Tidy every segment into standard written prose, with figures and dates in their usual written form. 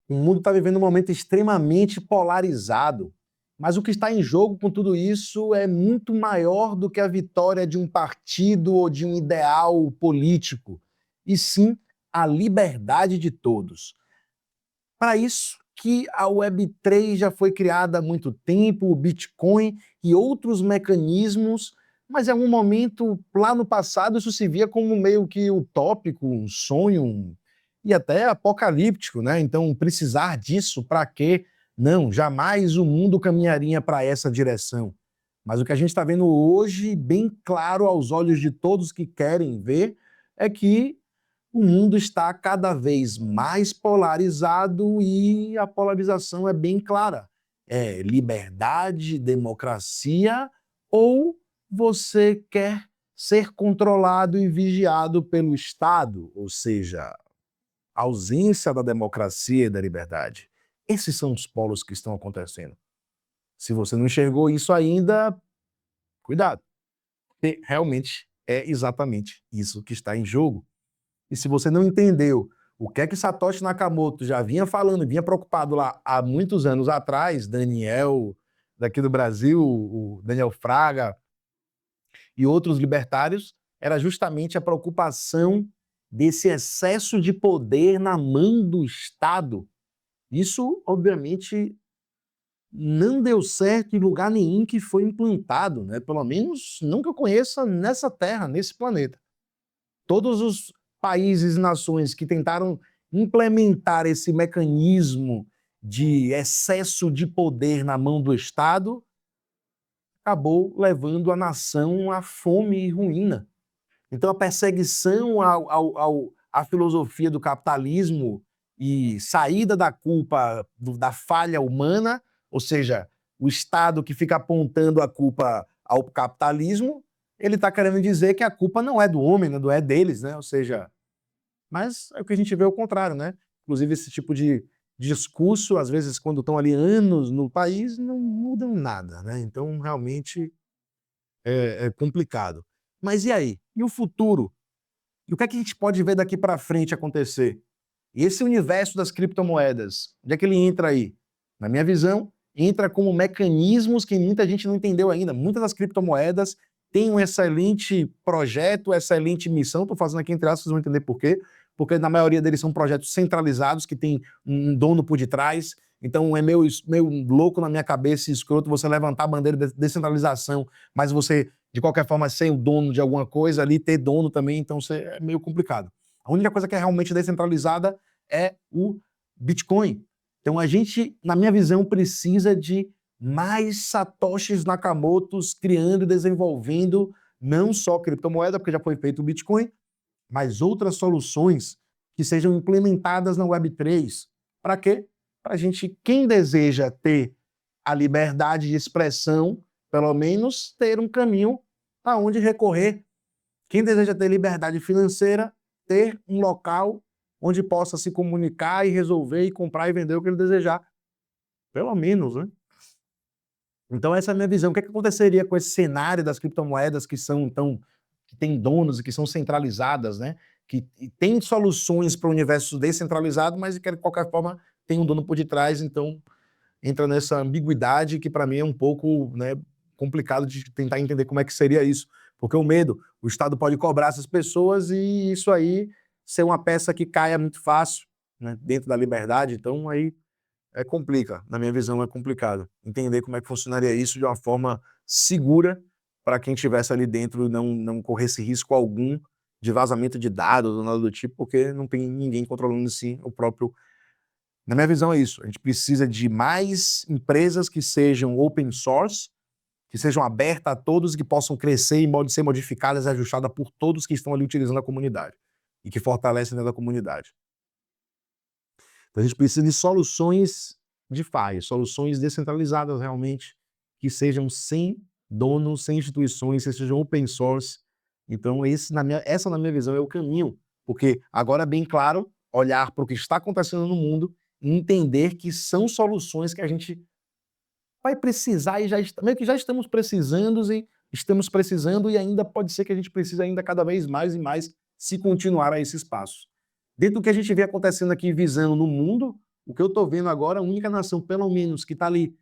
O mundo está vivendo um momento extremamente polarizado, mas o que está em jogo com tudo isso é muito maior do que a vitória de um partido ou de um ideal político, e sim a liberdade de todos. Para isso que a Web3 já foi criada há muito tempo, o Bitcoin e outros mecanismos, mas em algum momento, lá no passado, isso se via como meio que utópico, um sonho e até apocalíptico, né? Então, precisar disso para quê? Não, jamais o mundo caminharia para essa direção. Mas o que a gente está vendo hoje, bem claro aos olhos de todos que querem ver, é que o mundo está cada vez mais polarizado e a polarização é bem clara. É liberdade, democracia, ou você quer ser controlado e vigiado pelo Estado, ou seja, ausência da democracia e da liberdade. Esses são os polos que estão acontecendo. Se você não enxergou isso ainda, cuidado, porque realmente é exatamente isso que está em jogo. E se você não entendeu o que é que Satoshi Nakamoto já vinha falando, vinha preocupado lá há muitos anos atrás, Daniel, daqui do Brasil, o Daniel Fraga e outros libertários, era justamente a preocupação desse excesso de poder na mão do Estado. Isso, obviamente, não deu certo em lugar nenhum que foi implantado, né? Pelo menos não que eu conheça nessa Terra, nesse planeta. Todos os países e nações que tentaram implementar esse mecanismo de excesso de poder na mão do Estado acabou levando a nação à fome e ruína. Então, a perseguição à filosofia do capitalismo e saída da culpa da falha humana, ou seja, o Estado que fica apontando a culpa ao capitalismo, ele está querendo dizer que a culpa não é do homem, não é deles, né? Ou seja, mas é o que a gente vê ao contrário, né? Inclusive, esse tipo de discurso, às vezes, quando estão ali anos no país, não mudam nada, né? Então, realmente, é complicado. Mas e aí? E o futuro? E o que é que a gente pode ver daqui para frente acontecer? E esse universo das criptomoedas, onde é que ele entra aí? Na minha visão, entra como mecanismos que muita gente não entendeu ainda. Muitas das criptomoedas têm um excelente projeto, excelente missão. Estou fazendo aqui entre aspas, vocês vão entender por quê. Porque na maioria deles são projetos centralizados, que tem um dono por detrás. Então é meio louco na minha cabeça, escroto, você levantar a bandeira de descentralização, mas você, de qualquer forma, ser o dono de alguma coisa ali, ter dono também, então é meio complicado. A única coisa que é realmente descentralizada é o Bitcoin. Então a gente, na minha visão, precisa de mais Satoshis Nakamotos criando e desenvolvendo não só criptomoeda, porque já foi feito o Bitcoin, mas outras soluções que sejam implementadas na Web3. Para quê? Para a gente, quem deseja ter a liberdade de expressão, pelo menos ter um caminho aonde recorrer. Quem deseja ter liberdade financeira, ter um local onde possa se comunicar e resolver e comprar e vender o que ele desejar. Pelo menos, né? Então essa é a minha visão. O que aconteceria com esse cenário das criptomoedas que têm donos e que são centralizadas, né? Que têm soluções para o universo descentralizado, mas que de qualquer forma tem um dono por detrás, então entra nessa ambiguidade que para mim é um pouco, né, complicado de tentar entender como é que seria isso. Porque o medo, o Estado pode cobrar essas pessoas e isso aí ser uma peça que caia muito fácil, né, dentro da liberdade, então aí complica, na minha visão é complicado. Entender como é que funcionaria isso de uma forma segura para quem estivesse ali dentro e não corresse risco algum de vazamento de dados ou nada do tipo, porque não tem ninguém controlando assim o próprio. Na minha visão é isso, a gente precisa de mais empresas que sejam open source, que sejam abertas a todos, que possam crescer e ser modificadas e ajustadas por todos que estão ali utilizando a comunidade e que fortalecem dentro da comunidade. Então a gente precisa de soluções DeFi, soluções descentralizadas realmente, que sejam sem donos, sem instituições, que sejam open source. Então essa na minha visão é o caminho, porque agora é bem claro olhar para o que está acontecendo no mundo e entender que são soluções que a gente vai precisar e meio que já estamos precisando e ainda pode ser que a gente precise ainda cada vez mais e mais se continuar a esse espaço. Dentro do que a gente vê acontecendo aqui visando no mundo, O que eu estou vendo agora, a única nação, pelo menos, que está ali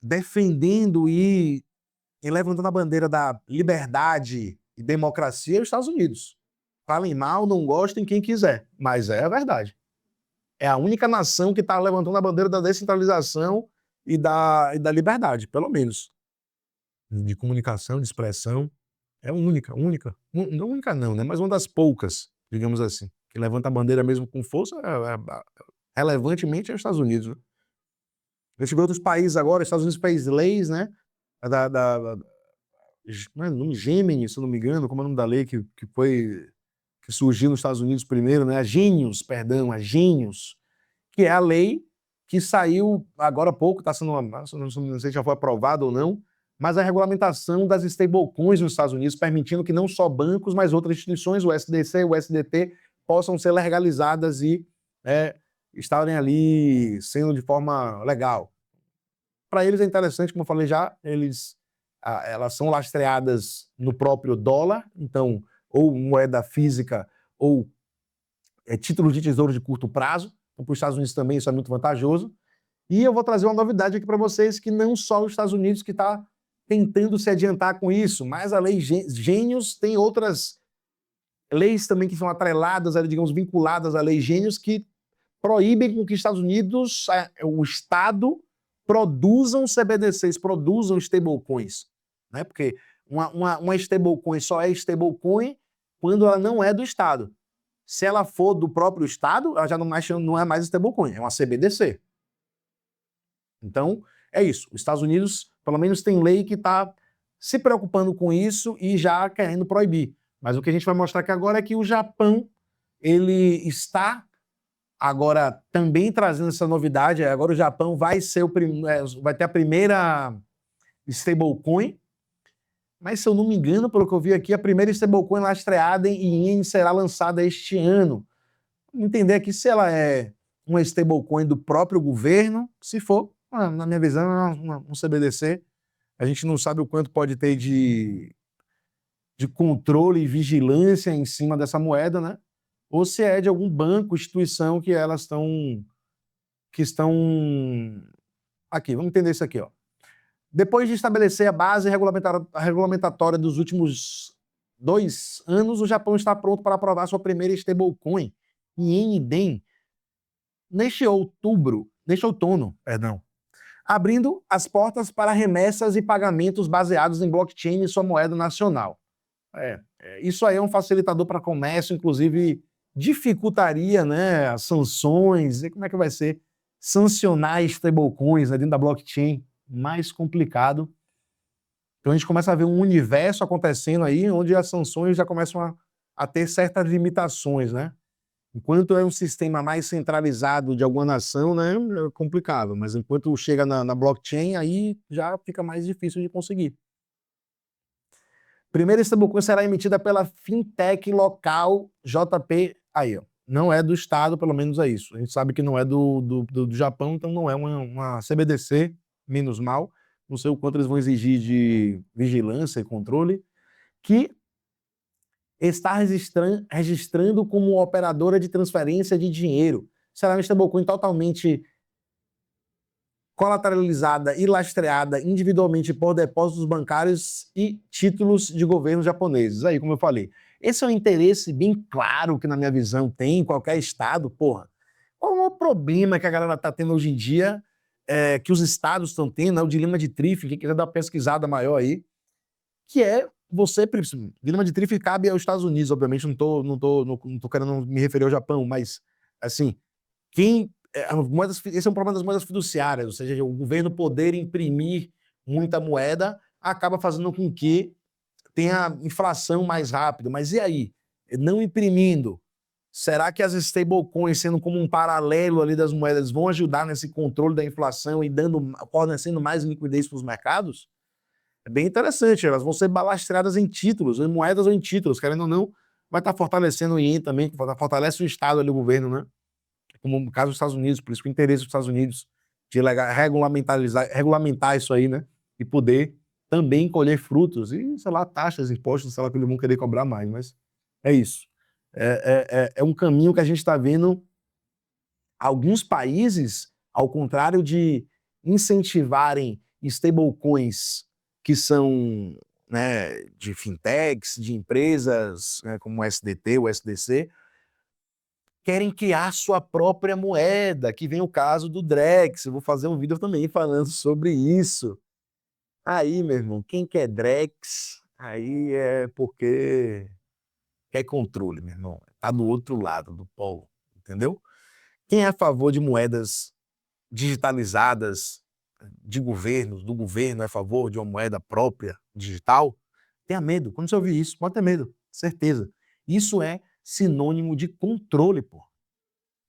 defendendo e levantando a bandeira da liberdade e democracia é os Estados Unidos. Falem mal, não gostem, quem quiser, mas é a verdade. É a única nação que está levantando a bandeira da descentralização e da liberdade, pelo menos. De comunicação, de expressão. É única. Não única não, né? Mas uma das poucas, digamos assim, que levanta a bandeira mesmo com força, relevantemente, é os Estados Unidos. Né? A gente vê outros países agora, os Estados Unidos fez leis, né? Não é nome Gemini, se eu não me engano, como é o nome da lei que surgiu nos Estados Unidos primeiro, né? A Genius, que é a lei que saiu agora há pouco, está sendo, não sei se já foi aprovado ou não, mas a regulamentação das stablecoins nos Estados Unidos, permitindo que não só bancos, mas outras instituições, o SDC e o SDT, possam ser legalizadas e estarem ali sendo de forma legal. Para eles é interessante, como eu falei já, elas são lastreadas no próprio dólar, então, ou moeda física, ou títulos de tesouro de curto prazo. Então, para os Estados Unidos também isso é muito vantajoso. E eu vou trazer uma novidade aqui para vocês, que não só os Estados Unidos que está tentando se adiantar com isso, mas a lei Gênios tem outras leis também que são atreladas, digamos, vinculadas à lei Gênios, que proíbem que os Estados Unidos, o Estado, produzam CBDCs, produzam stablecoins. Né? Porque uma stablecoin só é stablecoin quando ela não é do Estado. Se ela for do próprio Estado, ela já não é mais stablecoin, é uma CBDC. Então, é isso. Os Estados Unidos, pelo menos, tem lei que está se preocupando com isso e já querendo proibir. Mas o que a gente vai mostrar aqui agora é que o Japão, ele está agora também trazendo essa novidade. Agora o Japão vai ter a primeira stablecoin, mas se eu não me engano, pelo que eu vi aqui, a primeira stablecoin lastreada em iene será lançada este ano. Entender aqui se ela é uma stablecoin do próprio governo, se for, na minha visão, é um CBDC. A gente não sabe o quanto pode ter de controle e vigilância em cima dessa moeda, né? Ou se é de algum banco, instituição que estão aqui. Vamos entender isso aqui, ó. Depois de estabelecer a base regulamentatória dos últimos 2 anos, o Japão está pronto para aprovar sua primeira stablecoin, Yen-Den, neste outono, abrindo as portas para remessas e pagamentos baseados em blockchain e sua moeda nacional. Isso aí é um facilitador para comércio, inclusive dificultaria, né, as sanções. E como é que vai ser sancionar stablecoins, né, dentro da blockchain? Mais complicado. Então a gente começa a ver um universo acontecendo aí onde as sanções já começam a ter certas limitações, né? Enquanto é um sistema mais centralizado de alguma nação, né, é complicado, mas enquanto chega na blockchain, aí já fica mais difícil de conseguir. Primeira stablecoin será emitida pela fintech local JP. Aí, ó, não é do Estado, pelo menos é isso. A gente sabe que não é do Japão, então não é uma CBDC, menos mal. Não sei o quanto eles vão exigir de vigilância e controle, que está registrando como operadora de transferência de dinheiro. Será uma stablecoin totalmente colateralizada e lastreada individualmente por depósitos bancários e títulos de governos japoneses. Aí, como eu falei, esse é um interesse bem claro que, na minha visão, tem em qualquer estado. Porra, qual é o problema que a galera está tendo hoje em dia, que os estados estão tendo, né, o dilema de Triff, quem quiser dar uma pesquisada maior aí, que é você, dilema de Triff cabe aos Estados Unidos, obviamente, não tô querendo me referir ao Japão, mas, assim, esse é um problema das moedas fiduciárias, ou seja, o governo poder imprimir muita moeda acaba fazendo com que tenha inflação mais rápido. Mas e aí? Não imprimindo, será que as stablecoins, sendo como um paralelo ali das moedas, vão ajudar nesse controle da inflação e fornecendo mais liquidez para os mercados? É bem interessante, elas vão ser balastreadas em títulos, em moedas ou em títulos, querendo ou não, vai estar fortalecendo o iene também, que fortalece o Estado ali, o governo, né? Como no caso dos Estados Unidos, por isso que o interesse dos Estados Unidos de regulamentar isso aí, né? E poder também colher frutos e, sei lá, taxas, impostos, sei lá, que eles vão querer cobrar mais, mas é isso. É um caminho que a gente está vendo Alguns países, ao contrário de incentivarem stablecoins que são, né, de fintechs, de empresas, né, como o SDT, o SDC, querem criar sua própria moeda, que vem o caso do Drex. Eu vou fazer um vídeo também falando sobre isso. Aí, meu irmão, quem quer Drex, aí é porque quer controle, meu irmão. Tá do outro lado do polo, entendeu? Quem é a favor de moedas digitalizadas de governos, do governo é a favor de uma moeda própria, digital, tenha medo. Quando você ouvir isso, pode ter medo, certeza. Isso é sinônimo de controle, pô.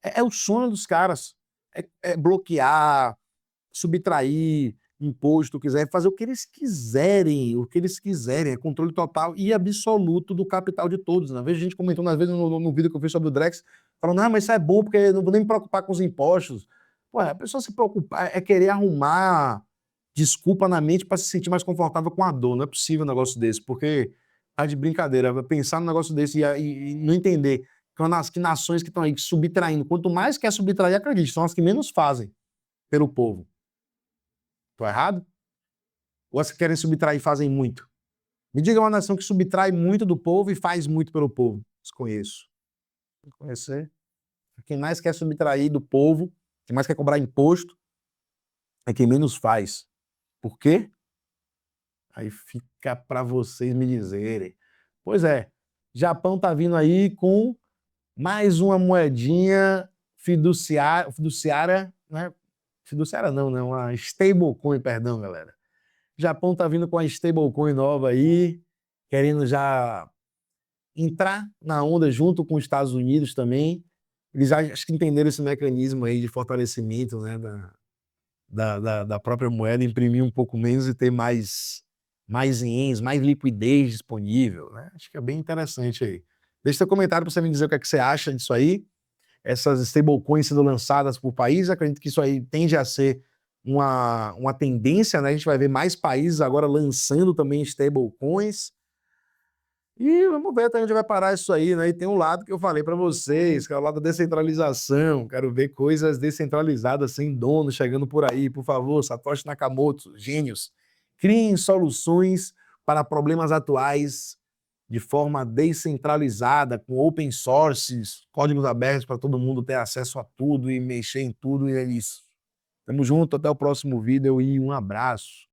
É o sonho dos caras. É bloquear, subtrair imposto, quiser fazer o que eles quiserem, é controle total e absoluto do capital de todos. Às vezes a gente comentou, às vezes no vídeo que eu fiz sobre o Drex, falando, mas isso é bom porque eu não vou nem me preocupar com os impostos. Pô, a pessoa se preocupar é querer arrumar desculpa na mente para se sentir mais confortável com a dor. Não é possível um negócio desse, porque tá de brincadeira, pensar num negócio desse e não entender que nações que estão aí subtraindo, quanto mais quer subtrair, acredite, são as que menos fazem pelo povo. Tô errado? Ou as que querem subtrair fazem muito? Me diga uma nação que subtrai muito do povo e faz muito pelo povo. Desconheço. Conhecer. Quem mais quer subtrair do povo, quem mais quer cobrar imposto, é quem menos faz. Por quê? Aí fica para vocês me dizerem. Pois é, Japão tá vindo aí com mais uma moedinha fiduciária, né? Fiduciária não, né? Uma stablecoin, perdão, galera. Japão tá vindo com a stablecoin nova aí, querendo já entrar na onda junto com os Estados Unidos também. Eles acho que entenderam esse mecanismo aí de fortalecimento, né, da própria moeda, imprimir um pouco menos e ter mais ienes, mais liquidez disponível, né? Acho que é bem interessante aí. Deixa seu comentário para você me dizer o que é que você acha disso aí. Essas stablecoins sendo lançadas por países, acredito que isso aí tende a ser uma tendência, né? A gente vai ver mais países agora lançando também stablecoins. E vamos ver até onde vai parar isso aí, né? E tem um lado que eu falei para vocês, que é o lado da descentralização. Quero ver coisas descentralizadas sem dono chegando por aí. Por favor, Satoshi Nakamoto, gênios, criem soluções para problemas atuais de forma descentralizada, com open sources, códigos abertos para todo mundo ter acesso a tudo e mexer em tudo, e é isso. Tamo junto, até o próximo vídeo e um abraço.